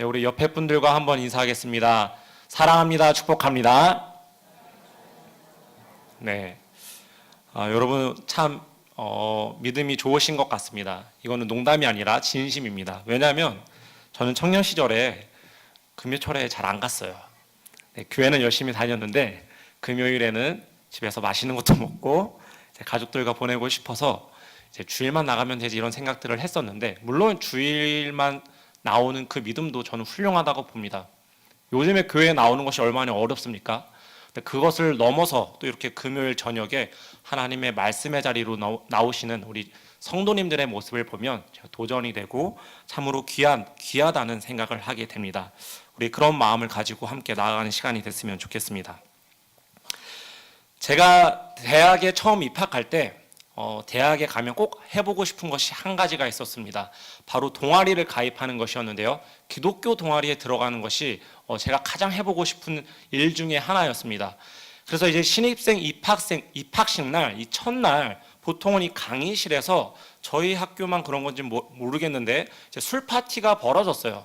네, 우리 옆에 분들과 한번 인사하겠습니다. 사랑합니다. 축복합니다. 네, 여러분 참 믿음이 좋으신 것 같습니다. 이거는 농담이 아니라 진심입니다. 왜냐하면 저는 청년 시절에 금요철에 잘 안 갔어요. 네, 교회는 열심히 다녔는데 금요일에는 집에서 맛있는 것도 먹고 가족들과 보내고 싶어서 이제 주일만 나가면 되지 이런 생각들을 했었는데, 물론 주일만 나오는 그 믿음도 저는 훌륭하다고 봅니다. 요즘에 교회에 나오는 것이 얼마나 어렵습니까? 근데 그것을 넘어서 또 이렇게 금요일 저녁에 하나님의 말씀의 자리로 나오시는 우리 성도님들의 모습을 보면 제가 도전이 되고 참으로 귀하다는 생각을 하게 됩니다. 우리 그런 마음을 가지고 함께 나아가는 시간이 됐으면 좋겠습니다. 제가 대학에 처음 입학할 때 대학에 가면 꼭 해보고 싶은 것이 한 가지가 있었습니다. 바로 동아리를 가입하는 것이었는데요. 기독교 동아리에 들어가는 것이 제가 가장 해보고 싶은 일 중에 하나였습니다. 그래서 이제 신입생 입학식 날, 이 첫날 보통은 이 강의실에서 저희 학교만 그런 건지 모르겠는데 술 파티가 벌어졌어요.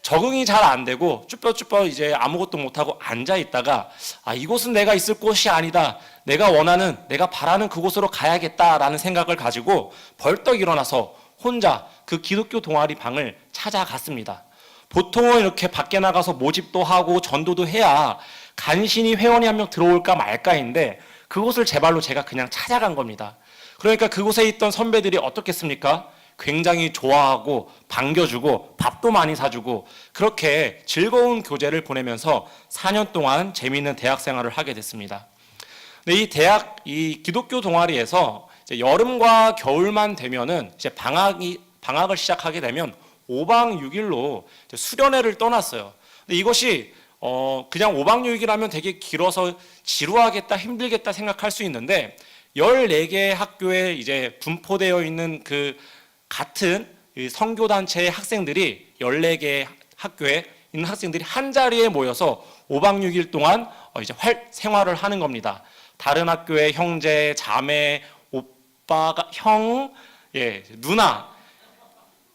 적응이 잘 안 되고 쭈뼛쭈뼛 이제 아무것도 못하고 앉아 있다가 이곳은 내가 있을 곳이 아니다. 내가 원하는, 내가 바라는 그곳으로 가야겠다라는 생각을 가지고 벌떡 일어나서 혼자 그 기독교 동아리 방을 찾아갔습니다. 보통은 이렇게 밖에 나가서 모집도 하고 전도도 해야 간신히 회원이 한 명 들어올까 말까인데 그곳을 제 발로 제가 그냥 찾아간 겁니다. 그러니까 그곳에 있던 선배들이 어떻겠습니까? 굉장히 좋아하고 반겨주고 밥도 많이 사주고 그렇게 즐거운 교제를 보내면서 4년 동안 재미있는 대학 생활을 하게 됐습니다. 근데 이 기독교 동아리에서 이제 여름과 겨울만 되면은 이제 방학을 시작하게 되면 5박 6일로 수련회를 떠났어요. 근데 이것이 그냥 5박 6일이라면 되게 길어서 지루하겠다, 힘들겠다 생각할 수 있는데 14개의 학교에 이제 분포되어 있는 그 같은 선교단체의 학생들이 14개의 학교에 있는 학생들이 한 자리에 모여서 5박 6일 동안 이제 생활을 하는 겁니다. 다른 학교의 형제, 자매, 오빠가 형, 누나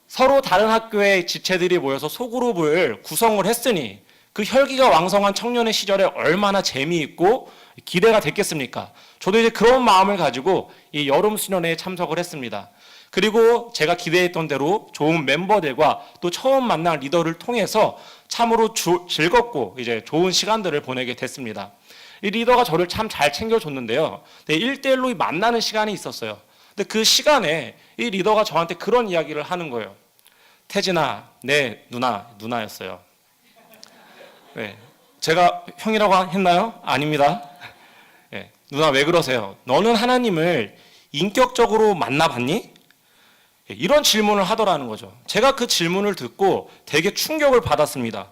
서로 다른 학교의 지체들이 모여서 소그룹을 구성을 했으니 그 혈기가 왕성한 청년의 시절에 얼마나 재미있고 기대가 됐겠습니까? 저도 이제 그런 마음을 가지고 이 여름 수련회에 참석을 했습니다. 그리고 제가 기대했던 대로 좋은 멤버들과 또 처음 만난 리더를 통해서 참으로 즐겁고 이제 좋은 시간들을 보내게 됐습니다. 이 리더가 저를 참 잘 챙겨줬는데요. 1대1로 만나는 시간이 있었어요. 근데 그 시간에 이 리더가 저한테 그런 이야기를 하는 거예요. 태진아, 내 누나였어요. 네, 제가 형이라고 했나요? 아닙니다. 네, 누나 왜 그러세요? 너는 하나님을 인격적으로 만나봤니? 이런 질문을 하더라는 거죠. 제가 그 질문을 듣고 되게 충격을 받았습니다.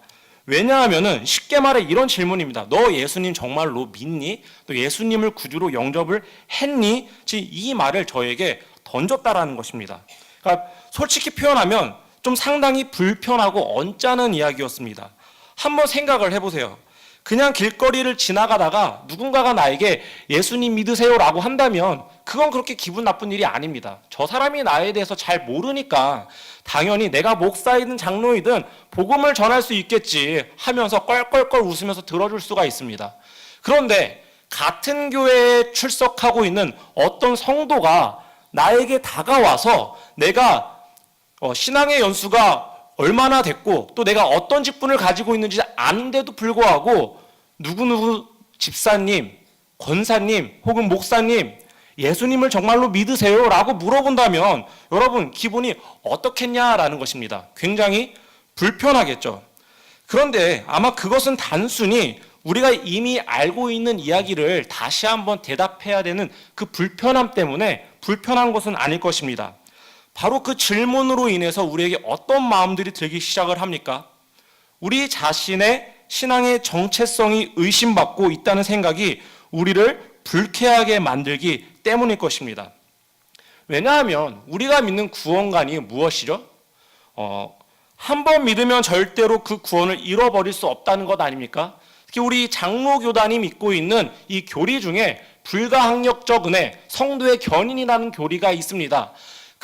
왜냐하면은 쉽게 말해 이런 질문입니다. 너 예수님 정말로 믿니? 너 예수님을 구주로 영접을 했니? 이 말을 저에게 던졌다라는 것입니다. 그러니까 솔직히 표현하면 좀 상당히 불편하고 언짢은 이야기였습니다. 한번 생각을 해보세요. 그냥 길거리를 지나가다가 누군가가 나에게 예수님 믿으세요라고 한다면 그건 그렇게 기분 나쁜 일이 아닙니다. 저 사람이 나에 대해서 잘 모르니까 당연히 내가 목사이든 장로이든 복음을 전할 수 있겠지 하면서 껄껄껄 웃으면서 들어줄 수가 있습니다. 그런데 같은 교회에 출석하고 있는 어떤 성도가 나에게 다가와서 내가 신앙의 연수가 얼마나 됐고 또 내가 어떤 직분을 가지고 있는지 아는데도 불구하고 누구누구 집사님, 권사님 혹은 목사님 예수님을 정말로 믿으세요? 라고 물어본다면 여러분 기분이 어떻겠냐라는 것입니다. 굉장히 불편하겠죠. 그런데 아마 그것은 단순히 우리가 이미 알고 있는 이야기를 다시 한번 대답해야 되는 그 불편함 때문에 불편한 것은 아닐 것입니다. 바로 그 질문으로 인해서 우리에게 어떤 마음들이 들기 시작을 합니까? 우리 자신의 신앙의 정체성이 의심받고 있다는 생각이 우리를 불쾌하게 만들기 때문일 것입니다. 왜냐하면 우리가 믿는 구원관이 무엇이죠? 한 번 믿으면 절대로 그 구원을 잃어버릴 수 없다는 것 아닙니까? 특히 우리 장로교단이 믿고 있는 이 교리 중에 불가항력적 은혜, 성도의 견인이라는 교리가 있습니다.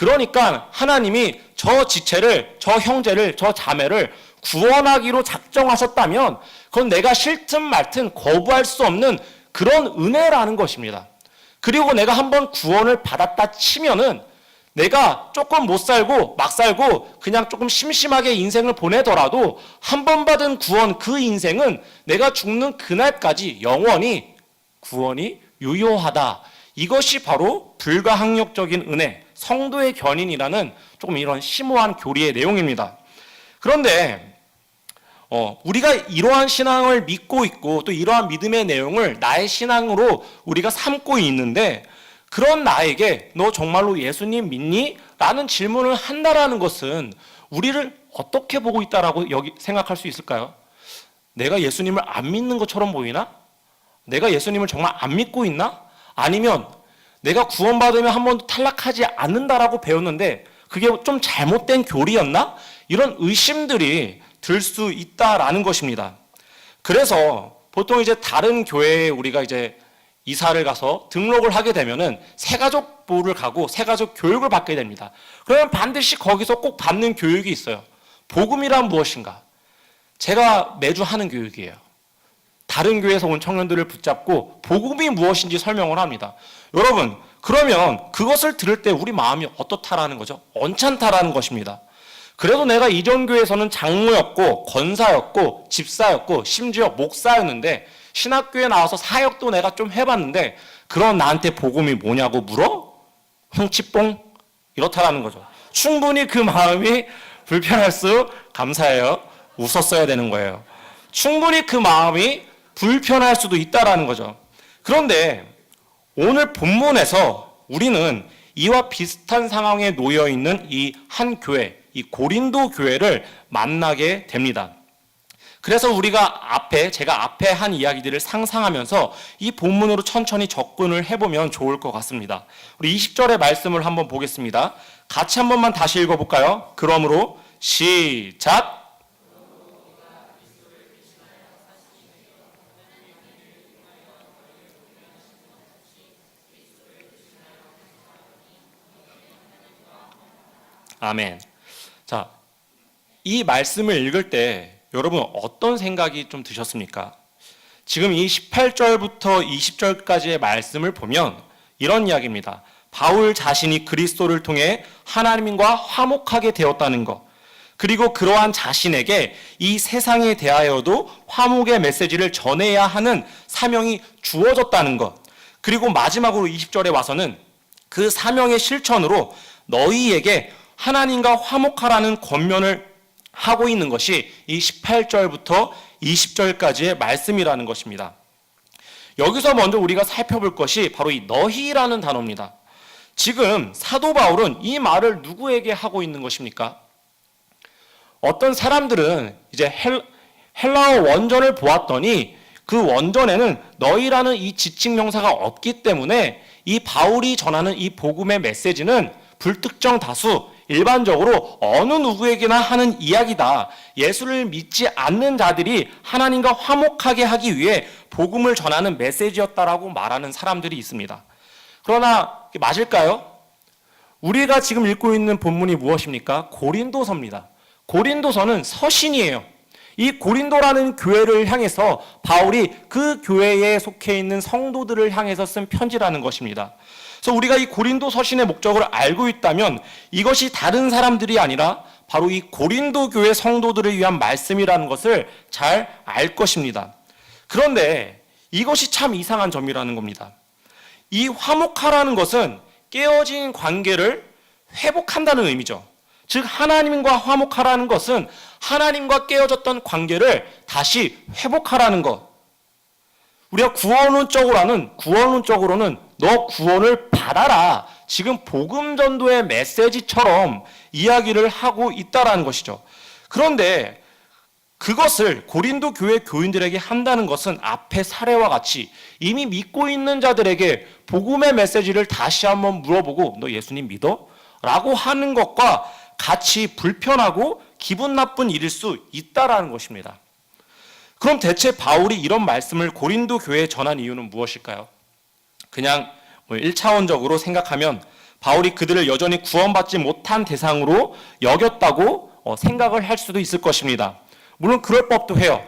그러니까 하나님이 저 지체를, 저 형제를, 저 자매를 구원하기로 작정하셨다면 그건 내가 싫든 말든 거부할 수 없는 그런 은혜라는 것입니다. 그리고 내가 한번 구원을 받았다 치면은 내가 조금 못 살고 막 살고 그냥 조금 심심하게 인생을 보내더라도 한 번 받은 구원, 그 인생은 내가 죽는 그날까지 영원히 구원이 유효하다. 이것이 바로 불가항력적인 은혜, 성도의 견인이라는 조금 이런 심오한 교리의 내용입니다. 그런데 우리가 이러한 신앙을 믿고 있고 또 이러한 믿음의 내용을 나의 신앙으로 우리가 삼고 있는데, 그런 나에게 너 정말로 예수님 믿니? 라는 질문을 한다라는 것은 우리를 어떻게 보고 있다라고 여기 생각할 수 있을까요? 내가 예수님을 안 믿는 것처럼 보이나? 내가 예수님을 정말 안 믿고 있나? 아니면 내가 구원받으면 한 번도 탈락하지 않는다라고 배웠는데 그게 좀 잘못된 교리였나? 이런 의심들이 들 수 있다라는 것입니다. 그래서 보통 이제 다른 교회에 우리가 이제 이사를 가서 등록을 하게 되면은 새가족부를 가고 새가족 교육을 받게 됩니다. 그러면 반드시 거기서 꼭 받는 교육이 있어요. 복음이란 무엇인가? 제가 매주 하는 교육이에요. 다른 교회에서 온 청년들을 붙잡고 복음이 무엇인지 설명을 합니다. 여러분, 그러면 그것을 들을 때 우리 마음이 어떻다라는 거죠? 언짢다라는 것입니다. 그래도 내가 이전 교회에서는 장로였고 권사였고 집사였고 심지어 목사였는데 신학교에 나와서 사역도 내가 좀 해봤는데 그런 나한테 복음이 뭐냐고 물어? 흥치뽕? 이렇다라는 거죠. 충분히 그 마음이 불편할 수, 감사해요, 웃었어야 되는 거예요. 충분히 그 마음이 불편할 수도 있다라는 거죠. 그런데 오늘 본문에서 우리는 이와 비슷한 상황에 놓여 있는 이 한 교회, 이 고린도 교회를 만나게 됩니다. 그래서 우리가 제가 앞에 한 이야기들을 상상하면서 이 본문으로 천천히 접근을 해보면 좋을 것 같습니다. 우리 20절의 말씀을 한번 보겠습니다. 같이 한 번만 다시 읽어볼까요? 그러므로 시작! 아멘. 자, 이 말씀을 읽을 때 여러분 어떤 생각이 좀 드셨습니까? 지금 이 18절부터 20절까지의 말씀을 보면 이런 이야기입니다. 바울 자신이 그리스도를 통해 하나님과 화목하게 되었다는 것, 그리고 그러한 자신에게 이 세상에 대하여도 화목의 메시지를 전해야 하는 사명이 주어졌다는 것, 그리고 마지막으로 20절에 와서는 그 사명의 실천으로 너희에게 하나님과 화목하라는 권면을 하고 있는 것이 이 18절부터 20절까지의 말씀이라는 것입니다. 여기서 먼저 우리가 살펴볼 것이 바로 이 너희라는 단어입니다. 지금 사도 바울은 이 말을 누구에게 하고 있는 것입니까? 어떤 사람들은 이제 헬라어 원전을 보았더니 그 원전에는 너희라는 이 지칭 명사가 없기 때문에 이 바울이 전하는 이 복음의 메시지는 불특정 다수, 일반적으로 어느 누구에게나 하는 이야기다. 예수를 믿지 않는 자들이 하나님과 화목하게 하기 위해 복음을 전하는 메시지였다라고 말하는 사람들이 있습니다. 그러나 맞을까요? 우리가 지금 읽고 있는 본문이 무엇입니까? 고린도서입니다. 고린도서는 서신이에요. 이 고린도라는 교회를 향해서 바울이 그 교회에 속해 있는 성도들을 향해서 쓴 편지라는 것입니다. 그래서 우리가 이 고린도 서신의 목적을 알고 있다면 이것이 다른 사람들이 아니라 바로 이 고린도 교회 성도들을 위한 말씀이라는 것을 잘 알 것입니다. 그런데 이것이 참 이상한 점이라는 겁니다. 이 화목하라는 것은 깨어진 관계를 회복한다는 의미죠. 즉 하나님과 화목하라는 것은 하나님과 깨어졌던 관계를 다시 회복하라는 것. 우리가 구원론적으로는 너 구원을 받아라. 지금 복음 전도의 메시지처럼 이야기를 하고 있다라는 것이죠. 그런데 그것을 고린도 교회 교인들에게 한다는 것은 앞의 사례와 같이 이미 믿고 있는 자들에게 복음의 메시지를 다시 한번 물어보고 너 예수님 믿어? 라고 하는 것과 같이 불편하고 기분 나쁜 일일 수 있다라는 것입니다. 그럼 대체 바울이 이런 말씀을 고린도 교회에 전한 이유는 무엇일까요? 그냥 1차원적으로 생각하면 바울이 그들을 여전히 구원받지 못한 대상으로 여겼다고 생각을 할 수도 있을 것입니다. 물론 그럴 법도 해요.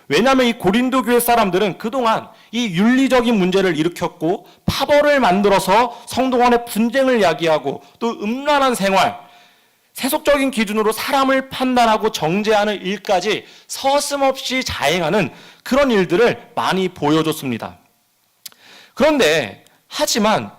왜냐하면 이 고린도 교회 사람들은 그동안 이 윤리적인 문제를 일으켰고 파벌을 만들어서 성도 간의 분쟁을 야기하고 또 음란한 생활, 세속적인 기준으로 사람을 판단하고 정죄하는 일까지 서슴없이 자행하는 그런 일들을 많이 보여줬습니다. 그런데 하지만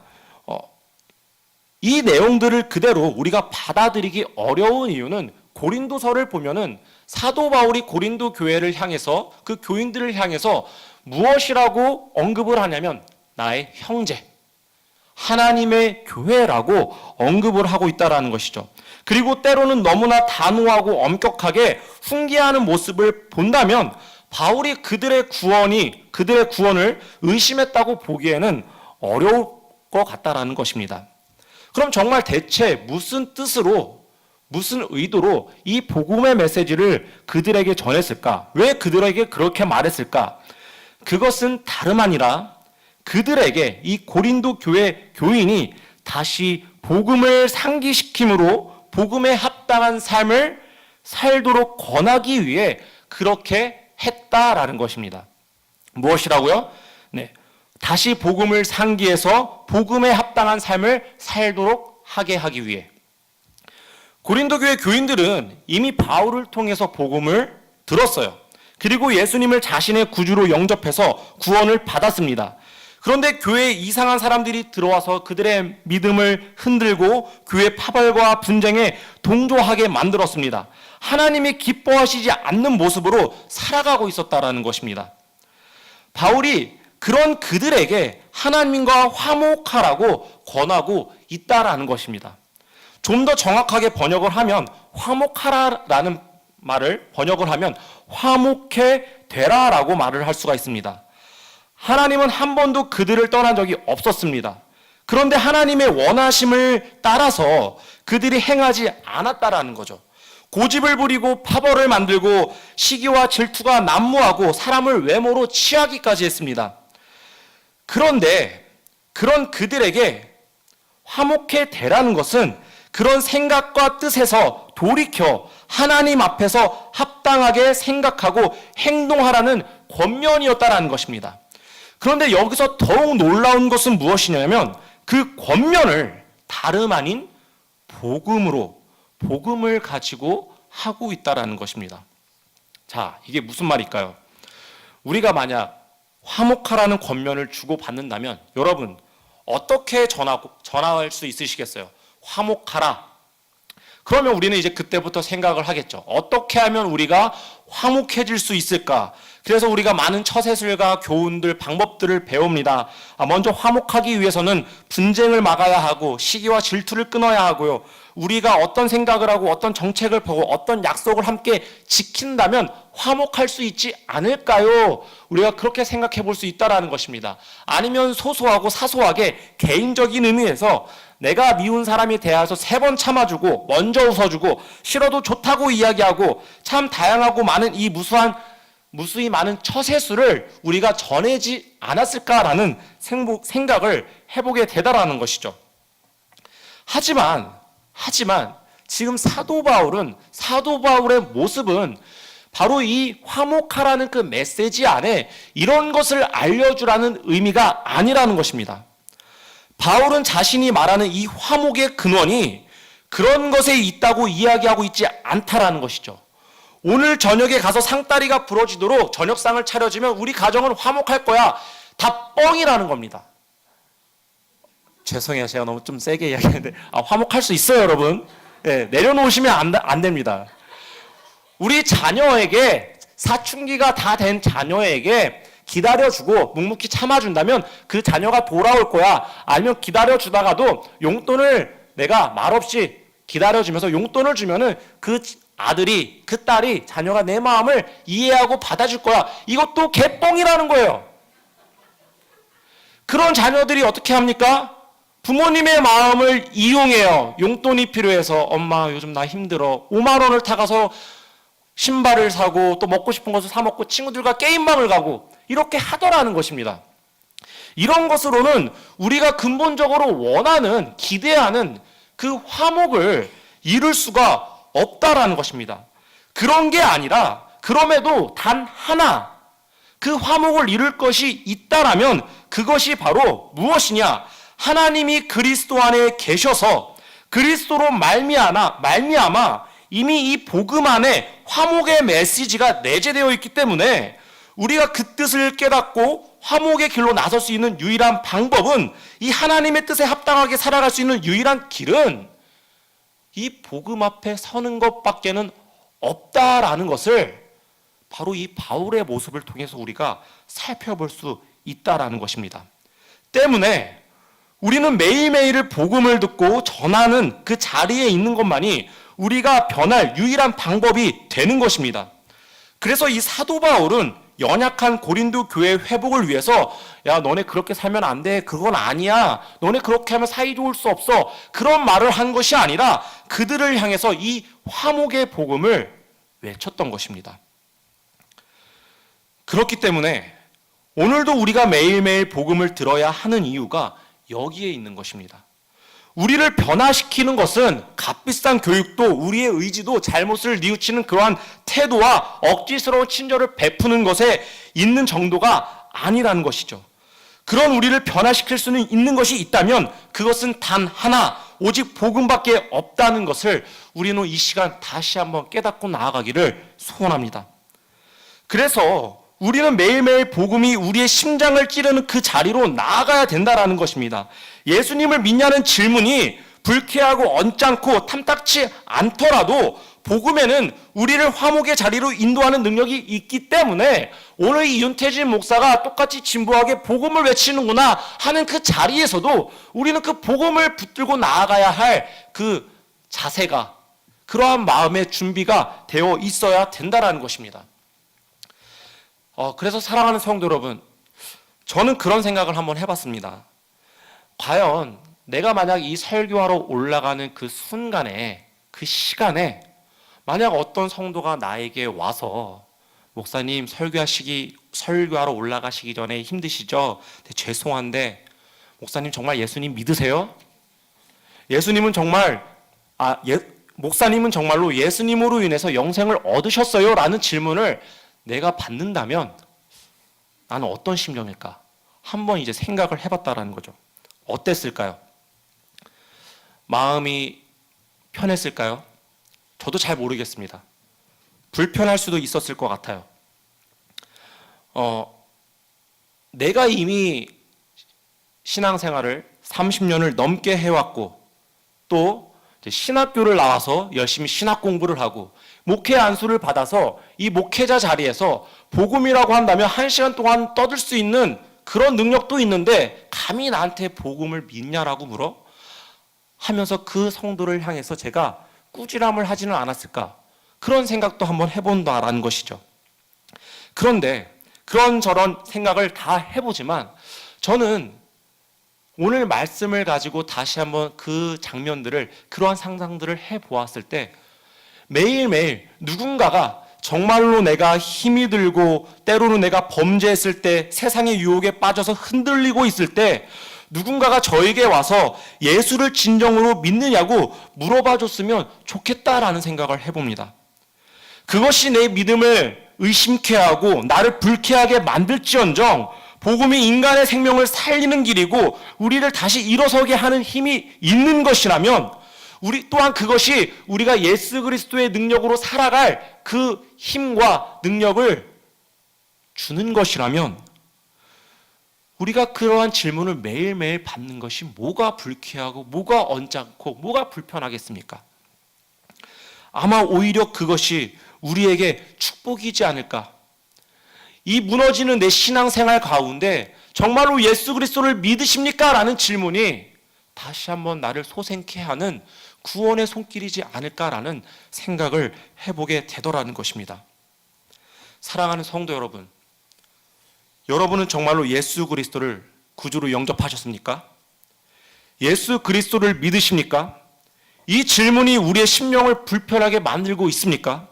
이 내용들을 그대로 우리가 받아들이기 어려운 이유는 고린도서를 보면은 사도 바울이 고린도 교회를 향해서 그 교인들을 향해서 무엇이라고 언급을 하냐면 나의 형제, 하나님의 교회라고 언급을 하고 있다는 것이죠. 그리고 때로는 너무나 단호하고 엄격하게 훈계하는 모습을 본다면 바울이 그들의 구원을 의심했다고 보기에는 어려울 것 같다라는 것입니다. 그럼 정말 대체 무슨 뜻으로, 무슨 의도로 이 복음의 메시지를 그들에게 전했을까? 왜 그들에게 그렇게 말했을까? 그것은 다름 아니라 그들에게 이 고린도 교회 교인이 다시 복음을 상기시킴으로 복음에 합당한 삶을 살도록 권하기 위해 그렇게 했다라는 것입니다. 무엇이라고요? 네, 다시 복음을 상기해서 복음에 합당한 삶을 살도록 하게 하기 위해. 고린도 교회 교인들은 이미 바울을 통해서 복음을 들었어요. 그리고 예수님을 자신의 구주로 영접해서 구원을 받았습니다. 그런데 교회에 이상한 사람들이 들어와서 그들의 믿음을 흔들고 교회 파벌과 분쟁에 동조하게 만들었습니다. 하나님이 기뻐하시지 않는 모습으로 살아가고 있었다라는 것입니다. 바울이 그런 그들에게 하나님과 화목하라고 권하고 있다라는 것입니다. 좀 더 정확하게 번역을 하면 화목하라라는 말을 번역을 하면 화목해 되라라고 말을 할 수가 있습니다. 하나님은 한 번도 그들을 떠난 적이 없었습니다. 그런데 하나님의 원하심을 따라서 그들이 행하지 않았다라는 거죠. 고집을 부리고 파벌을 만들고 시기와 질투가 난무하고 사람을 외모로 취하기까지 했습니다. 그런데 그런 그들에게 화목해 되라는 것은 그런 생각과 뜻에서 돌이켜 하나님 앞에서 합당하게 생각하고 행동하라는 권면이었다라는 것입니다. 그런데 여기서 더욱 놀라운 것은 무엇이냐면 그 권면을 다름 아닌 복음을 가지고 하고 있다라는 것입니다. 자, 이게 무슨 말일까요? 우리가 만약 화목하라는 권면을 주고받는다면 여러분 어떻게 전할 수 있으시겠어요? 화목하라. 그러면 우리는 이제 그때부터 생각을 하겠죠. 어떻게 하면 우리가 화목해질 수 있을까? 그래서 우리가 많은 처세술과 교훈들, 방법들을 배웁니다. 먼저 화목하기 위해서는 분쟁을 막아야 하고 시기와 질투를 끊어야 하고요. 우리가 어떤 생각을 하고 어떤 정책을 보고 어떤 약속을 함께 지킨다면 화목할 수 있지 않을까요? 우리가 그렇게 생각해 볼 수 있다는 것입니다. 아니면 소소하고 사소하게 개인적인 의미에서 내가 미운 사람에 대해서 3번 참아주고 먼저 웃어주고 싫어도 좋다고 이야기하고 참 다양하고 많은 이 무수히 많은 처세술을 우리가 전하지 않았을까라는 생각을 해보게 되다라는 것이죠. 하지만 지금 사도 바울의 모습은 바로 이 화목하라는 그 메시지 안에 이런 것을 알려주라는 의미가 아니라는 것입니다. 바울은 자신이 말하는 이 화목의 근원이 그런 것에 있다고 이야기하고 있지 않다라는 것이죠. 오늘 저녁에 가서 상다리가 부러지도록 저녁상을 차려주면 우리 가정은 화목할 거야. 다 뻥이라는 겁니다. 죄송해요. 제가 너무 좀 세게 이야기했는데 화목할 수 있어요, 여러분. 네, 내려놓으시면 안 됩니다. 우리 자녀에게 사춘기가 다 된 자녀에게 기다려주고 묵묵히 참아준다면 그 자녀가 돌아올 거야. 아니면 기다려주다가도 용돈을 내가 말없이 기다려주면서 용돈을 주면은 그 아들이, 그 딸이, 자녀가 내 마음을 이해하고 받아줄 거야. 이것도 개뻥이라는 거예요. 그런 자녀들이 어떻게 합니까? 부모님의 마음을 이용해요. 용돈이 필요해서 엄마 요즘 나 힘들어. 5만 원을 타가서 신발을 사고 또 먹고 싶은 것을 사 먹고 친구들과 게임방을 가고 이렇게 하더라는 것입니다. 이런 것으로는 우리가 근본적으로 원하는, 기대하는 그 화목을 이룰 수가 없다라는 것입니다. 그런 게 아니라 그럼에도 단 하나 그 화목을 이룰 것이 있다라면 그것이 바로 무엇이냐? 하나님이 그리스도 안에 계셔서 그리스도로 말미암아 이미 이 복음 안에 화목의 메시지가 내재되어 있기 때문에 우리가 그 뜻을 깨닫고 화목의 길로 나설 수 있는 유일한 방법은, 이 하나님의 뜻에 합당하게 살아갈 수 있는 유일한 길은 이 복음 앞에 서는 것밖에는 없다라는 것을 바로 이 바울의 모습을 통해서 우리가 살펴볼 수 있다라는 것입니다. 때문에 우리는 매일매일 복음을 듣고 전하는 그 자리에 있는 것만이 우리가 변할 유일한 방법이 되는 것입니다. 그래서 이 사도 바울은 연약한 고린도 교회의 회복을 위해서 야, 너네 그렇게 살면 안 돼. 그건 아니야. 너네 그렇게 하면 사이 좋을 수 없어. 그런 말을 한 것이 아니라 그들을 향해서 이 화목의 복음을 외쳤던 것입니다. 그렇기 때문에 오늘도 우리가 매일매일 복음을 들어야 하는 이유가 여기에 있는 것입니다. 우리를 변화시키는 것은 값비싼 교육도 우리의 의지도 잘못을 뉘우치는 그러한 태도와 억지스러운 친절을 베푸는 것에 있는 정도가 아니라는 것이죠. 그런 우리를 변화시킬 수는 있는 것이 있다면 그것은 단 하나, 오직 복음밖에 없다는 것을 우리는 이 시간 다시 한번 깨닫고 나아가기를 소원합니다. 그래서 우리는 매일매일 복음이 우리의 심장을 찌르는 그 자리로 나아가야 된다는 것입니다. 예수님을 믿냐는 질문이 불쾌하고 언짢고 탐탁치 않더라도 복음에는 우리를 화목의 자리로 인도하는 능력이 있기 때문에 오늘 이 윤태진 목사가 똑같이 진부하게 복음을 외치는구나 하는 그 자리에서도 우리는 그 복음을 붙들고 나아가야 할 그 자세가, 그러한 마음의 준비가 되어 있어야 된다는 것입니다. 그래서 사랑하는 성도 여러분, 저는 그런 생각을 한번 해봤습니다. 과연 내가 만약 이 설교하러 올라가는 그 순간에, 그 시간에 만약 어떤 성도가 나에게 와서 목사님 설교하러 올라가시기 전에 힘드시죠? 네, 죄송한데 목사님 정말 예수님 믿으세요? 목사님은 정말로 예수님으로 인해서 영생을 얻으셨어요? 라는 질문을 내가 받는다면 나는 어떤 심정일까? 한번 이제 생각을 해봤다라는 거죠. 어땠을까요? 마음이 편했을까요? 저도 잘 모르겠습니다. 불편할 수도 있었을 것 같아요. 내가 이미 신앙생활을 30년을 넘게 해왔고 또 신학교를 나와서 열심히 신학 공부를 하고 목회 안수를 받아서 이 목회자 자리에서 복음이라고 한다면 1시간 동안 떠들 수 있는 그런 능력도 있는데 감히 나한테 복음을 믿냐라고 물어? 하면서 그 성도를 향해서 제가 꾸지람을 하지는 않았을까? 그런 생각도 한번 해본다라는 것이죠. 그런데 그런저런 생각을 다 해보지만 저는 오늘 말씀을 가지고 다시 한번 그 장면들을, 그러한 상상들을 해보았을 때 매일매일 누군가가 정말로 내가 힘이 들고 때로는 내가 범죄했을 때, 세상의 유혹에 빠져서 흔들리고 있을 때 누군가가 저에게 와서 예수를 진정으로 믿느냐고 물어봐 줬으면 좋겠다라는 생각을 해봅니다. 그것이 내 믿음을 의심케 하고 나를 불쾌하게 만들지언정 복음이 인간의 생명을 살리는 길이고 우리를 다시 일어서게 하는 힘이 있는 것이라면, 우리 또한 그것이 우리가 예수 그리스도의 능력으로 살아갈 그 힘과 능력을 주는 것이라면 우리가 그러한 질문을 매일매일 받는 것이 뭐가 불쾌하고 뭐가 언짢고 뭐가 불편하겠습니까? 아마 오히려 그것이 우리에게 축복이지 않을까. 이 무너지는 내 신앙생활 가운데 정말로 예수 그리스도를 믿으십니까? 라는 질문이 다시 한번 나를 소생케 하는 구원의 손길이지 않을까라는 생각을 해보게 되더라는 것입니다. 사랑하는 성도 여러분, 여러분은 정말로 예수 그리스도를 구주로 영접하셨습니까? 예수 그리스도를 믿으십니까? 이 질문이 우리의 심령을 불편하게 만들고 있습니까?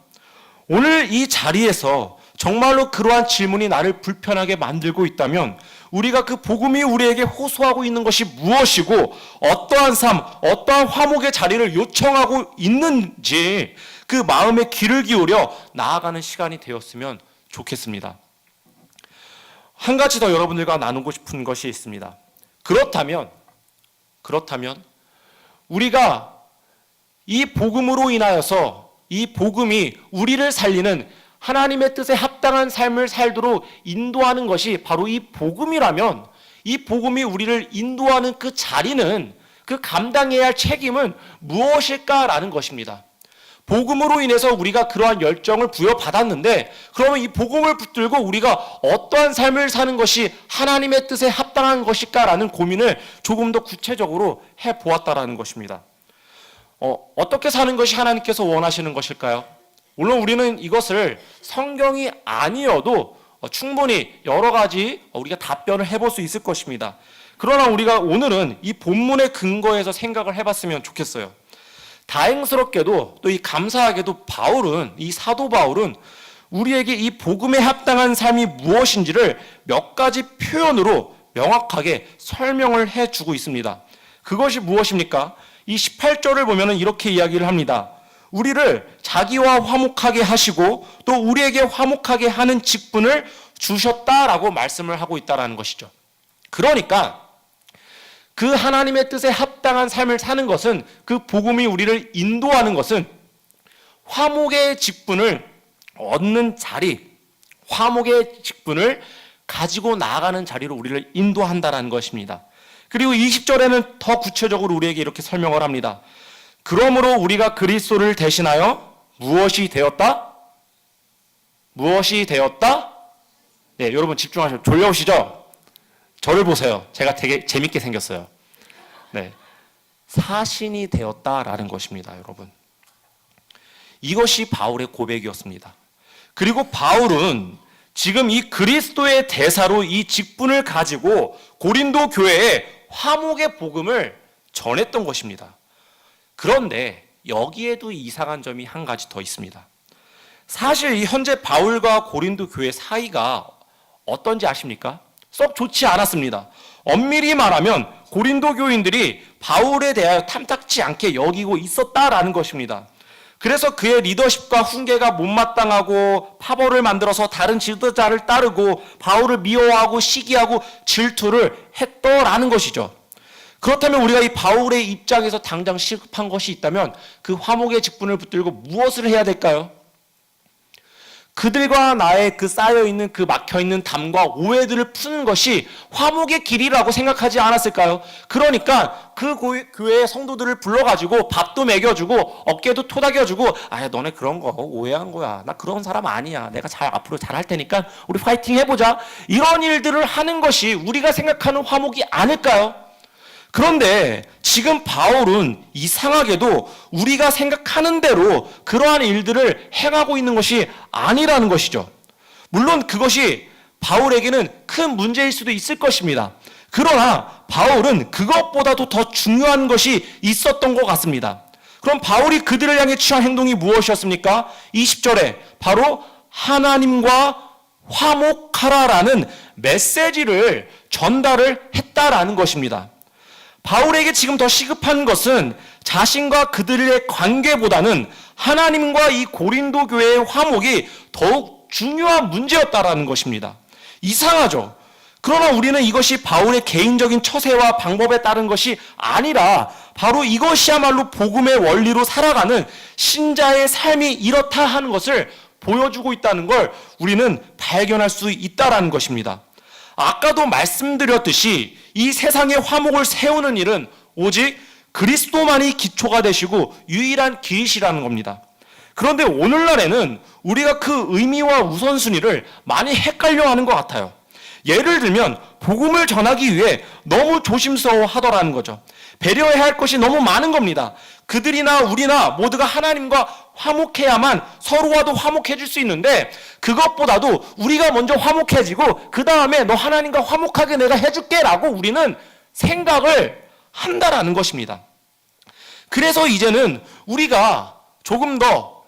오늘 이 자리에서 정말로 그러한 질문이 나를 불편하게 만들고 있다면 우리가 그 복음이 우리에게 호소하고 있는 것이 무엇이고 어떠한 삶, 어떠한 화목의 자리를 요청하고 있는지 그 마음의 귀를 기울여 나아가는 시간이 되었으면 좋겠습니다. 한 가지 더 여러분들과 나누고 싶은 것이 있습니다. 그렇다면 우리가 이 복음으로 인하여서 이 복음이 우리를 살리는 하나님의 뜻에 합당한 삶을 살도록 인도하는 것이 바로 이 복음이라면 이 복음이 우리를 인도하는 그 자리는 그 감당해야 할 책임은 무엇일까라는 것입니다. 복음으로 인해서 우리가 그러한 열정을 부여받았는데 그러면 이 복음을 붙들고 우리가 어떠한 삶을 사는 것이 하나님의 뜻에 합당한 것일까라는 고민을 조금 더 구체적으로 해보았다라는 것입니다. 어떻게 사는 것이 하나님께서 원하시는 것일까요? 물론 우리는 이것을 성경이 아니어도 충분히 여러 가지 우리가 답변을 해볼 수 있을 것입니다. 그러나 우리가 오늘은 이 본문의 근거에서 생각을 해봤으면 좋겠어요. 다행스럽게도 또 이 감사하게도 이 사도 바울은 우리에게 이 복음에 합당한 삶이 무엇인지를 몇 가지 표현으로 명확하게 설명을 해주고 있습니다. 그것이 무엇입니까? 이 18절을 보면 이렇게 이야기를 합니다. 우리를 자기와 화목하게 하시고 또 우리에게 화목하게 하는 직분을 주셨다라고 말씀을 하고 있다는 것이죠. 그러니까 그 하나님의 뜻에 합당한 삶을 사는 것은 그 복음이 우리를 인도하는 것은 화목의 직분을 얻는 자리, 화목의 직분을 가지고 나아가는 자리로 우리를 인도한다는 것입니다. 그리고 20절에는 더 구체적으로 우리에게 이렇게 설명을 합니다. 그러므로 우리가 그리스도를 대신하여 무엇이 되었다? 무엇이 되었다? 네, 여러분 집중하시고 졸려오시죠? 저를 보세요. 제가 되게 재밌게 생겼어요. 네, 사신이 되었다라는 것입니다, 여러분. 이것이 바울의 고백이었습니다. 그리고 바울은 지금 이 그리스도의 대사로 이 직분을 가지고 고린도 교회에 화목의 복음을 전했던 것입니다. 그런데 여기에도 이상한 점이 한 가지 더 있습니다. 사실 이 현재 바울과 고린도 교회 사이가 어떤지 아십니까? 썩 좋지 않았습니다. 엄밀히 말하면 고린도 교인들이 바울에 대하여 탐탁지 않게 여기고 있었다라는 것입니다. 그래서 그의 리더십과 훈계가 못마땅하고 파벌을 만들어서 다른 지도자를 따르고 바울을 미워하고 시기하고 질투를 했더라는 것이죠. 그렇다면 우리가 이 바울의 입장에서 당장 시급한 것이 있다면 그 화목의 직분을 붙들고 무엇을 해야 될까요? 그들과 나의 그 쌓여있는 그 막혀있는 담과 오해들을 푸는 것이 화목의 길이라고 생각하지 않았을까요? 그러니까 그 교회의 성도들을 불러가지고 밥도 먹여주고 어깨도 토닥여주고 너네 그런 거 오해한 거야. 나 그런 사람 아니야. 내가 앞으로 잘할 테니까 우리 파이팅 해보자. 이런 일들을 하는 것이 우리가 생각하는 화목이 아닐까요? 그런데 지금 바울은 이상하게도 우리가 생각하는 대로 그러한 일들을 행하고 있는 것이 아니라는 것이죠. 물론 그것이 바울에게는 큰 문제일 수도 있을 것입니다. 그러나 바울은 그것보다도 더 중요한 것이 있었던 것 같습니다. 그럼 바울이 그들을 향해 취한 행동이 무엇이었습니까? 20절에 바로 하나님과 화목하라라는 메시지를 전달을 했다라는 것입니다. 바울에게 지금 더 시급한 것은 자신과 그들의 관계보다는 하나님과 이 고린도 교회의 화목이 더욱 중요한 문제였다라는 것입니다. 이상하죠? 그러나 우리는 이것이 바울의 개인적인 처세와 방법에 따른 것이 아니라 바로 이것이야말로 복음의 원리로 살아가는 신자의 삶이 이렇다 하는 것을 보여주고 있다는 걸 우리는 발견할 수 있다라는 것입니다. 아까도 말씀드렸듯이 이 세상의 화목을 세우는 일은 오직 그리스도만이 기초가 되시고 유일한 길이시라는 겁니다. 그런데 오늘날에는 우리가 그 의미와 우선순위를 많이 헷갈려하는 것 같아요. 예를 들면 복음을 전하기 위해 너무 조심스러워 하더라는 거죠. 배려해야 할 것이 너무 많은 겁니다. 그들이나 우리나 모두가 하나님과 화목해야만 서로와도 화목해질 수 있는데 그것보다도 우리가 먼저 화목해지고 그 다음에 너 하나님과 화목하게 내가 해줄게 라고 우리는 생각을 한다라는 것입니다. 그래서 이제는 우리가 조금 더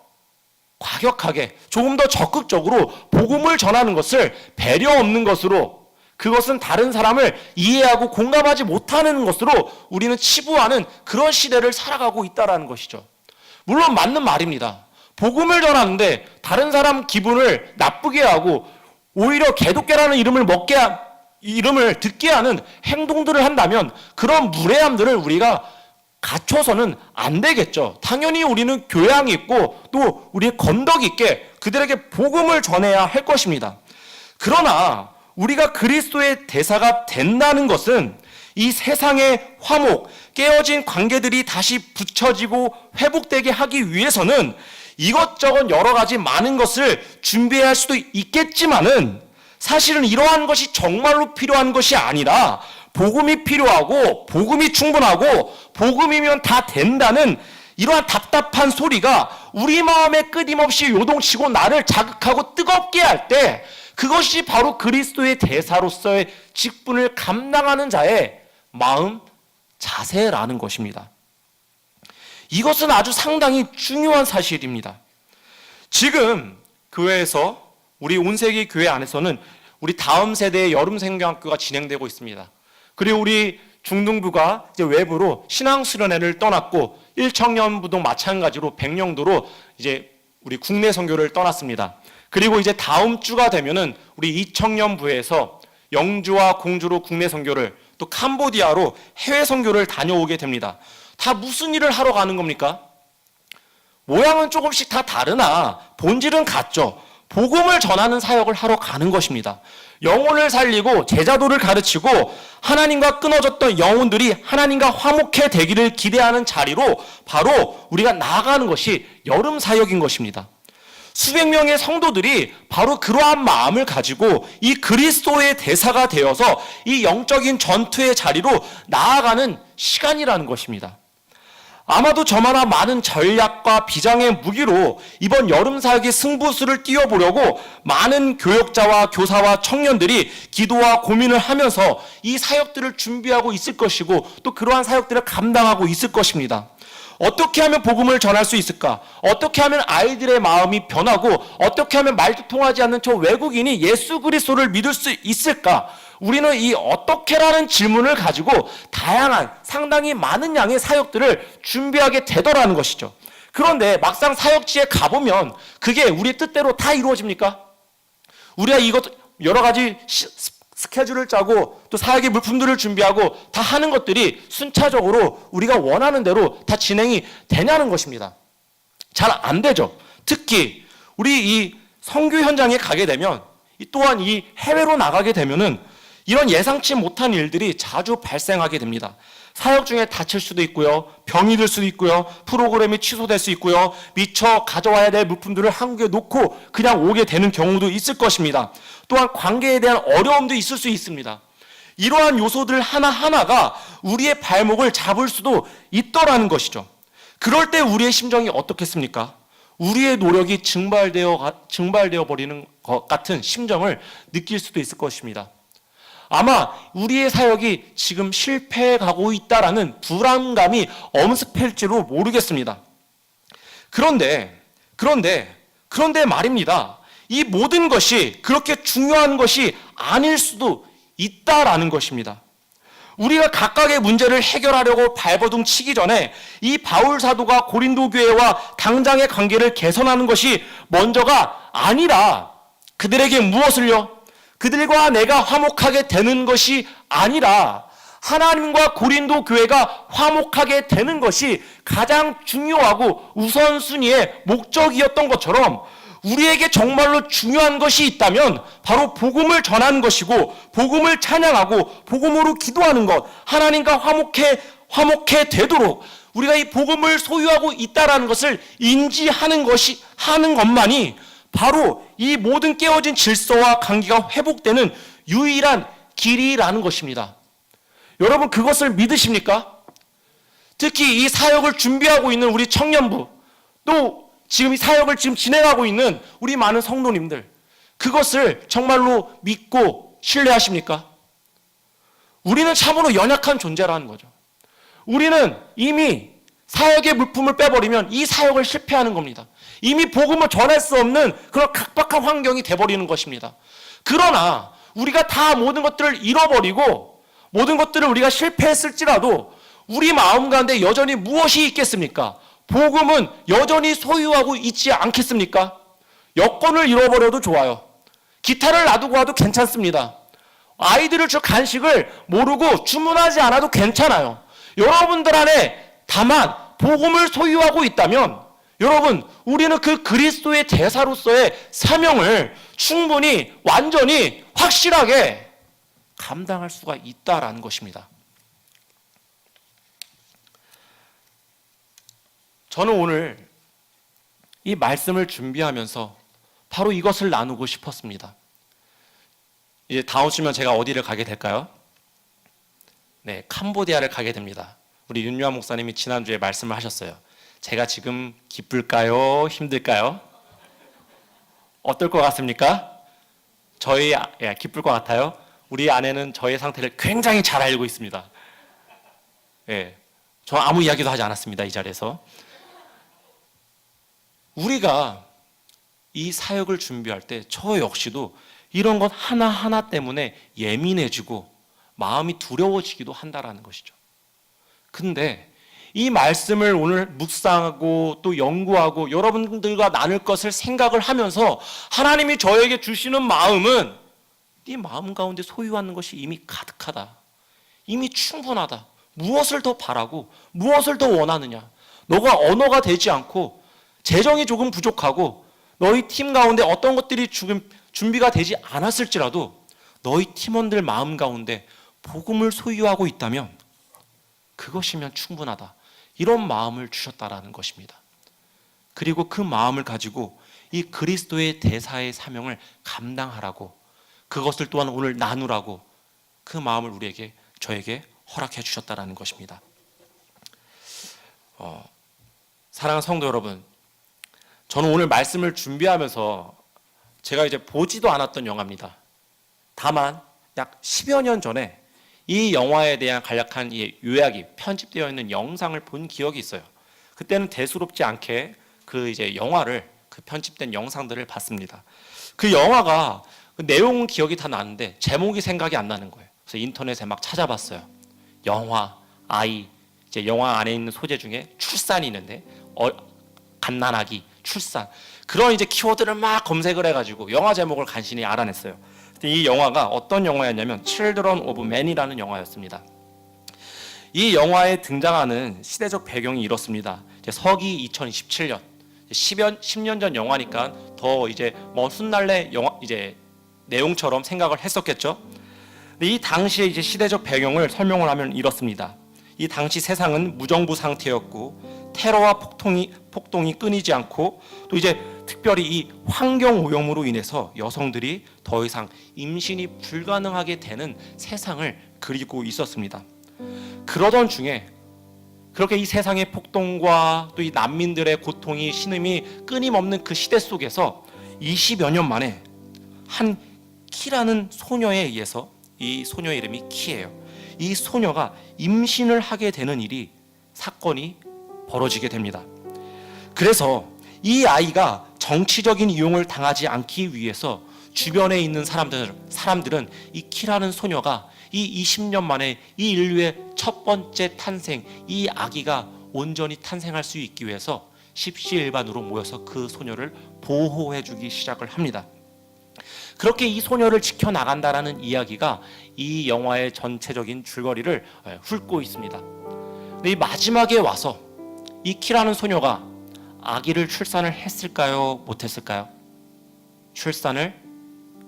과격하게 조금 더 적극적으로 복음을 전하는 것을 배려 없는 것으로 그것은 다른 사람을 이해하고 공감하지 못하는 것으로 우리는 치부하는 그런 시대를 살아가고 있다는 것이죠. 물론 맞는 말입니다. 복음을 전하는데 다른 사람 기분을 나쁘게 하고 오히려 개독교라는 이름을 듣게 하는 행동들을 한다면 그런 무례함들을 우리가 갖춰서는 안 되겠죠. 당연히 우리는 교양이 있고 또 우리의 건덕이 있게 그들에게 복음을 전해야 할 것입니다. 그러나 우리가 그리스도의 대사가 된다는 것은 이 세상의 화목, 깨어진 관계들이 다시 붙여지고 회복되게 하기 위해서는 이것저것 여러 가지 많은 것을 준비해야 할 수도 있겠지만은 사실은 이러한 것이 정말로 필요한 것이 아니라 복음이 필요하고 복음이 충분하고 복음이면 다 된다는 이러한 답답한 소리가 우리 마음에 끊임없이 요동치고 나를 자극하고 뜨겁게 할 때 그것이 바로 그리스도의 대사로서의 직분을 감당하는 자의 마음 자세라는 것입니다. 이것은 아주 상당히 중요한 사실입니다. 지금 교회에서 우리 온세기 교회 안에서는 우리 다음 세대의 여름 생명학교가 진행되고 있습니다. 그리고 우리 중등부가 이제 외부로 신앙수련회를 떠났고 1청년부도 마찬가지로 백령도로 이제 우리 국내 선교를 떠났습니다. 그리고 이제 다음 주가 되면은 우리 2청년부에서 영주와 공주로 국내 선교를 또 캄보디아로 해외 선교를 다녀오게 됩니다. 다 무슨 일을 하러 가는 겁니까? 모양은 조금씩 다 다르나 본질은 같죠. 복음을 전하는 사역을 하러 가는 것입니다. 영혼을 살리고 제자도를 가르치고 하나님과 끊어졌던 영혼들이 하나님과 화목해 되기를 기대하는 자리로 바로 우리가 나아가는 것이 여름 사역인 것입니다. 수백 명의 성도들이 바로 그러한 마음을 가지고 이 그리스도의 대사가 되어서 이 영적인 전투의 자리로 나아가는 시간이라는 것입니다. 아마도 저마다 많은 전략과 비장의 무기로 이번 여름 사역의 승부수를 띄워보려고 많은 교역자와 교사와 청년들이 기도와 고민을 하면서 이 사역들을 준비하고 있을 것이고 또 그러한 사역들을 감당하고 있을 것입니다. 어떻게 하면 복음을 전할 수 있을까? 어떻게 하면 아이들의 마음이 변하고 어떻게 하면 말도 통하지 않는 저 외국인이 예수 그리스도를 믿을 수 있을까? 우리는 이 어떻게라는 질문을 가지고 다양한 상당히 많은 양의 사역들을 준비하게 되더라는 것이죠. 그런데 막상 사역지에 가보면 그게 우리의 뜻대로 다 이루어집니까? 우리가 이것 여러 가지 스케줄을 짜고 또 사역의 물품들을 준비하고 다 하는 것들이 순차적으로 우리가 원하는 대로 다 진행이 되냐는 것입니다. 잘 안 되죠. 특히 우리 이 선교 현장에 가게 되면 또한 이 해외로 나가게 되면은 이런 예상치 못한 일들이 자주 발생하게 됩니다. 사역 중에 다칠 수도 있고요. 병이 들 수도 있고요. 프로그램이 취소될 수 있고요. 미처 가져와야 될 물품들을 한국에 놓고 그냥 오게 되는 경우도 있을 것입니다. 또한 관계에 대한 어려움도 있을 수 있습니다. 이러한 요소들 하나하나가 우리의 발목을 잡을 수도 있더라는 것이죠. 그럴 때 우리의 심정이 어떻겠습니까? 우리의 노력이 증발되어 버리는 것 같은 심정을 느낄 수도 있을 것입니다. 아마 우리의 사역이 지금 실패해 가고 있다라는 불안감이 엄습할지도 모르겠습니다. 그런데 말입니다. 이 모든 것이 그렇게 중요한 것이 아닐 수도 있다라는 것입니다. 우리가 각각의 문제를 해결하려고 발버둥 치기 전에 이 바울 사도가 고린도 교회와 당장의 관계를 개선하는 것이 먼저가 아니라 그들에게 무엇을요? 그들과 내가 화목하게 되는 것이 아니라 하나님과 고린도 교회가 화목하게 되는 것이 가장 중요하고 우선순위의 목적이었던 것처럼 우리에게 정말로 중요한 것이 있다면 바로 복음을 전하는 것이고 복음을 찬양하고 복음으로 기도하는 것, 하나님과 화목해 되도록 우리가 이 복음을 소유하고 있다라는 것을 인지하는 것만이 바로 이 모든 깨어진 질서와 관계가 회복되는 유일한 길이라는 것입니다. 여러분 그것을 믿으십니까? 특히 이 사역을 준비하고 있는 우리 청년부 또 지금 이 사역을 지금 진행하고 있는 우리 많은 성도님들 그것을 정말로 믿고 신뢰하십니까? 우리는 참으로 연약한 존재라는 거죠. 우리는 이미 사역의 물품을 빼버리면 이 사역을 실패하는 겁니다. 이미 복음을 전할 수 없는 그런 각박한 환경이 돼버리는 것입니다. 그러나 우리가 다 모든 것들을 잃어버리고 모든 것들을 우리가 실패했을지라도 우리 마음 가운데 여전히 무엇이 있겠습니까? 복음은 여전히 소유하고 있지 않겠습니까? 여권을 잃어버려도 좋아요. 기타를 놔두고 와도 괜찮습니다. 아이들을 줄 간식을 모르고 주문하지 않아도 괜찮아요. 여러분들 안에 다만 복음을 소유하고 있다면 여러분, 우리는 그 그리스도의 대사로서의 사명을 충분히 완전히 확실하게 감당할 수가 있다라는 것입니다. 저는 오늘 이 말씀을 준비하면서 바로 이것을 나누고 싶었습니다. 이제 다음 주면 제가 어디를 가게 될까요? 네, 캄보디아를 가게 됩니다. 우리 윤유한 목사님이 지난주에 말씀을 하셨어요. 제가 지금 기쁠까요? 힘들까요? 어떨 것 같습니까? 기쁠 것 같아요. 우리 아내는 저의 상태를 굉장히 잘 알고 있습니다. 예, 저 아무 이야기도 하지 않았습니다. 이 자리에서. 우리가 이 사역을 준비할 때 저 역시도 이런 것 하나하나 때문에 예민해지고 마음이 두려워지기도 한다라는 것이죠. 근데 이 말씀을 오늘 묵상하고 또 연구하고 여러분들과 나눌 것을 생각을 하면서 하나님이 저에게 주시는 마음은 네 마음 가운데 소유하는 것이 이미 가득하다. 이미 충분하다. 무엇을 더 바라고 무엇을 더 원하느냐. 너가 언어가 되지 않고 재정이 조금 부족하고 너희 팀 가운데 어떤 것들이 지금 준비가 되지 않았을지라도 너희 팀원들 마음 가운데 복음을 소유하고 있다면 그것이면 충분하다. 이런 마음을 주셨다라는 것입니다. 그리고 그 마음을 가지고 이 그리스도의 대사의 사명을 감당하라고 그것을 또한 오늘 나누라고 그 마음을 저에게 허락해 주셨다라는 것입니다. 사랑하는 성도 여러분, 저는 오늘 말씀을 준비하면서 제가 이제 보지도 않았던 영화입니다. 다만 약 10여 년 전에 이 영화에 대한 간략한 요약이 편집되어 있는 영상을 본 기억이 있어요. 그때는 대수롭지 않게 그 영화를 그 편집된 영상들을 봤습니다. 그 영화가 그 내용은 기억이 다 나는데 제목이 생각이 안 나는 거예요. 그래서 인터넷에 막 찾아봤어요. 영화, 아이, 영화 안에 있는 소재 중에 출산이 있는데 갓난아기, 출산 그런 키워드를 막 검색을 해가지고 영화 제목을 간신히 알아냈어요. 이 영화가 어떤 영화였냐면 Children of Men이라는 영화였습니다. 이 영화에 등장하는 시대적 배경이 이렇습니다. 서기 2017년 10년 전 영화니까 더 훗날의 영화 내용처럼 생각을 했었겠죠. 근데 이 당시의 시대적 배경을 설명을 하면 이렇습니다. 이 당시 세상은 무정부 상태였고 테러와 폭동이 끊이지 않고 또 특별히 이 환경 오염으로 인해서 여성들이 더 이상 임신이 불가능하게 되는 세상을 그리고 있었습니다. 그러던 중에 그렇게 이 세상의 폭동과 또 이 난민들의 고통이 신음이 끊임없는 그 시대 속에서 20여 년 만에 한 키라는 소녀에 의해서 이 소녀의 이름이 키예요. 이 소녀가 임신을 하게 되는 사건이 벌어지게 됩니다. 그래서 이 아이가 정치적인 이용을 당하지 않기 위해서 주변에 있는 사람들은 이 키라는 소녀가 이 20년 만에 이 인류의 첫 번째 탄생, 이 아기가 온전히 탄생할 수 있기 위해서 십시일반으로 모여서 그 소녀를 보호해주기 시작을 합니다. 그렇게 이 소녀를 지켜나간다라는 이야기가 이 영화의 전체적인 줄거리를 훑고 있습니다. 근데 이 마지막에 와서 이 키라는 소녀가 아기를 출산을 했을까요? 못했을까요? 출산을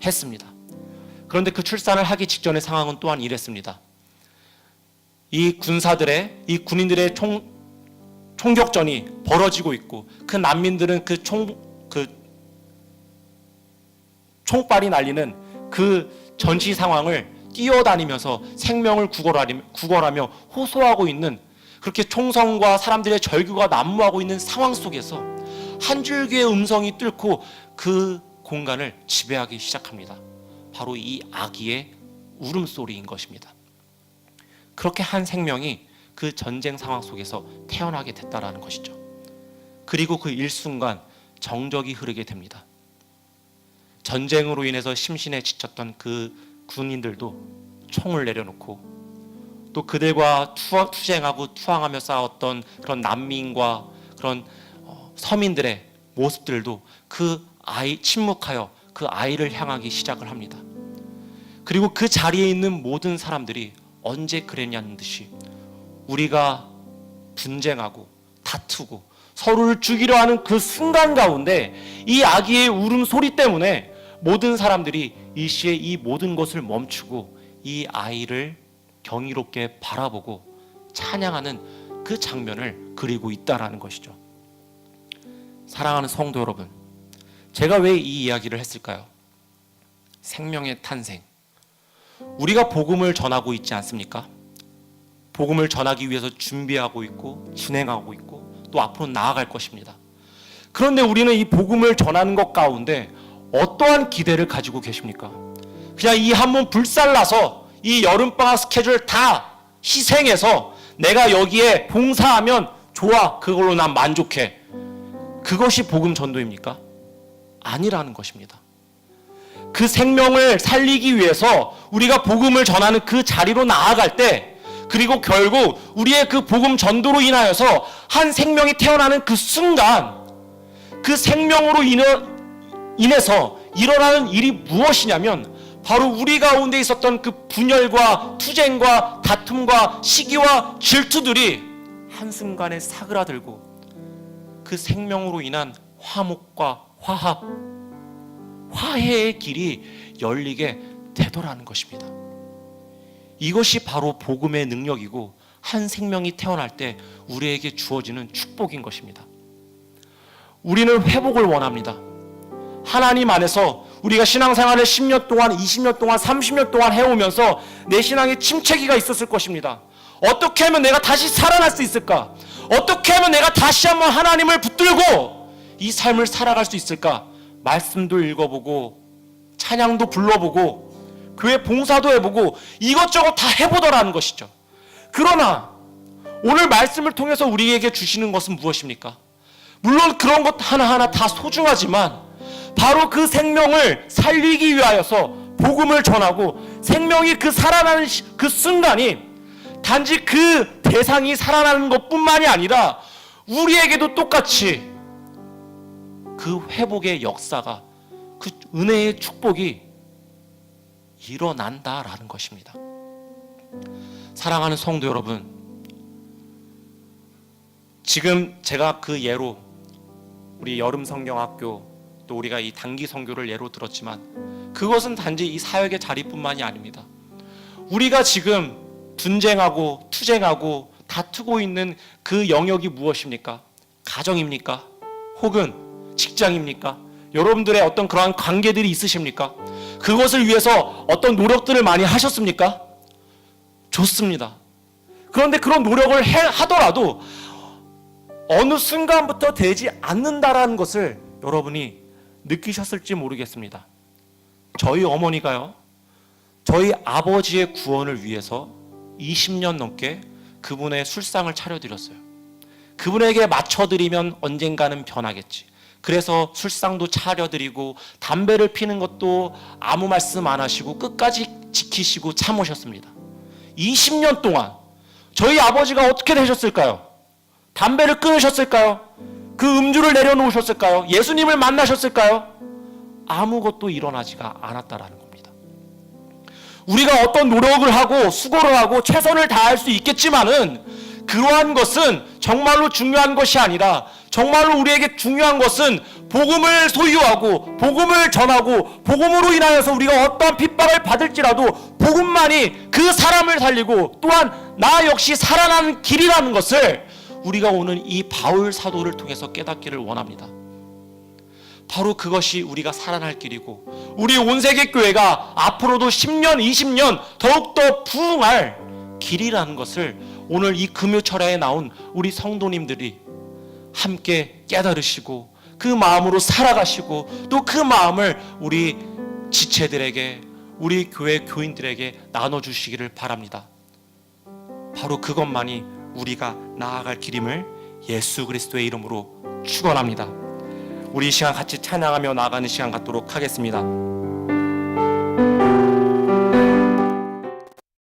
했습니다. 그런데 그 출산을 하기 직전의 상황은 또한 이랬습니다. 이 군인들의 총격전이 벌어지고 있고 그 난민들은 그 총발이 날리는 그 전시 상황을 뛰어다니면서 생명을 구걸하며 호소하고 있는 그렇게 총성과 사람들의 절규가 난무하고 있는 상황 속에서 한 줄기의 음성이 뚫고 그 공간을 지배하기 시작합니다. 바로 이 아기의 울음소리인 것입니다. 그렇게 한 생명이 그 전쟁 상황 속에서 태어나게 됐다라는 것이죠. 그리고 그 일순간 정적이 흐르게 됩니다. 전쟁으로 인해서 심신에 지쳤던 그 군인들도 총을 내려놓고 또 그들과 투쟁하고 투항하며 싸웠던 그런 난민과 그런 서민들의 모습들도 그 아이 침묵하여 그 아이를 향하기 시작을 합니다. 그리고 그 자리에 있는 모든 사람들이 언제 그랬냐는 듯이 우리가 분쟁하고 다투고 서로를 죽이려 하는 그 순간 가운데 이 아기의 울음소리 때문에 모든 사람들이 일시에 이 모든 것을 멈추고 이 아이를 경이롭게 바라보고 찬양하는 그 장면을 그리고 있다라는 것이죠. 사랑하는 성도 여러분, 제가 왜 이 이야기를 했을까요? 생명의 탄생. 우리가 복음을 전하고 있지 않습니까? 복음을 전하기 위해서 준비하고 있고 진행하고 있고 또 앞으로 나아갈 것입니다. 그런데 우리는 이 복음을 전하는 것 가운데 어떠한 기대를 가지고 계십니까? 그냥 이 한 몸 불살라서 이 여름방학 스케줄 다 희생해서 내가 여기에 봉사하면 좋아, 그걸로 난 만족해, 그것이 복음 전도입니까? 아니라는 것입니다. 그 생명을 살리기 위해서 우리가 복음을 전하는 그 자리로 나아갈 때, 그리고 결국 우리의 그 복음 전도로 인하여서 한 생명이 태어나는 그 순간, 그 생명으로 인해서 일어나는 일이 무엇이냐면 바로 우리 가운데 있었던 그 분열과 투쟁과 다툼과 시기와 질투들이 한순간에 사그라들고 그 생명으로 인한 화목과 화합, 화해의 길이 열리게 되더라는 것입니다. 이것이 바로 복음의 능력이고 한 생명이 태어날 때 우리에게 주어지는 축복인 것입니다. 우리는 회복을 원합니다. 하나님 안에서 우리가 신앙생활을 10년 동안, 20년 동안, 30년 동안 해오면서 내 신앙에 침체기가 있었을 것입니다. 어떻게 하면 내가 다시 살아날 수 있을까? 어떻게 하면 내가 다시 한번 하나님을 붙들고 이 삶을 살아갈 수 있을까? 말씀도 읽어보고 찬양도 불러보고 교회 봉사도 해보고 이것저것 다 해보더라는 것이죠. 그러나 오늘 말씀을 통해서 우리에게 주시는 것은 무엇입니까? 물론 그런 것 하나하나 다 소중하지만 바로 그 생명을 살리기 위하여서 복음을 전하고 생명이 그 살아나는 그 순간이 단지 그 대상이 살아나는 것뿐만이 아니라 우리에게도 똑같이 그 회복의 역사가, 그 은혜의 축복이 일어난다라는 것입니다. 사랑하는 성도 여러분, 지금 제가 그 예로 우리 여름성경학교 또 우리가 이 단기 선교를 예로 들었지만 그것은 단지 이 사역의 자리뿐만이 아닙니다. 우리가 지금 분쟁하고 투쟁하고 다투고 있는 그 영역이 무엇입니까? 가정입니까? 혹은 직장입니까? 여러분들의 어떤 그러한 관계들이 있으십니까? 그것을 위해서 어떤 노력들을 많이 하셨습니까? 좋습니다. 그런데 그런 노력을 하더라도 어느 순간부터 되지 않는다라는 것을 여러분이 느끼셨을지 모르겠습니다. 저희 어머니가요, 저희 아버지의 구원을 위해서 20년 넘게 그분의 술상을 차려드렸어요. 그분에게 맞춰드리면 언젠가는 변하겠지. 그래서 술상도 차려드리고 담배를 피는 것도 아무 말씀 안 하시고 끝까지 지키시고 참으셨습니다. 20년 동안 저희 아버지가 어떻게 되셨을까요? 담배를 끊으셨을까요? 그 음주를 내려놓으셨을까요? 예수님을 만나셨을까요? 아무것도 일어나지가 않았다라는 겁니다. 우리가 어떤 노력을 하고 수고를 하고 최선을 다할 수 있겠지만은 그러한 것은 정말로 중요한 것이 아니라 정말로 우리에게 중요한 것은 복음을 소유하고 복음을 전하고 복음으로 인하여서 우리가 어떠한 핍박을 받을지라도 복음만이 그 사람을 살리고 또한 나 역시 살아나는 길이라는 것을 우리가 오늘 이 바울 사도를 통해서 깨닫기를 원합니다. 바로 그것이 우리가 살아날 길이고 우리 온세계 교회가 앞으로도 10년, 20년 더욱더 부흥할 길이라는 것을 오늘 이 금요철야에 나온 우리 성도님들이 함께 깨달으시고 그 마음으로 살아가시고 또 그 마음을 우리 지체들에게, 우리 교회 교인들에게 나눠주시기를 바랍니다. 바로 그것만이 우리가 나아갈 길임을 예수 그리스도의 이름으로 축원합니다. 우리 이 시간 같이 찬양하며 나아가는 시간 갖도록 하겠습니다.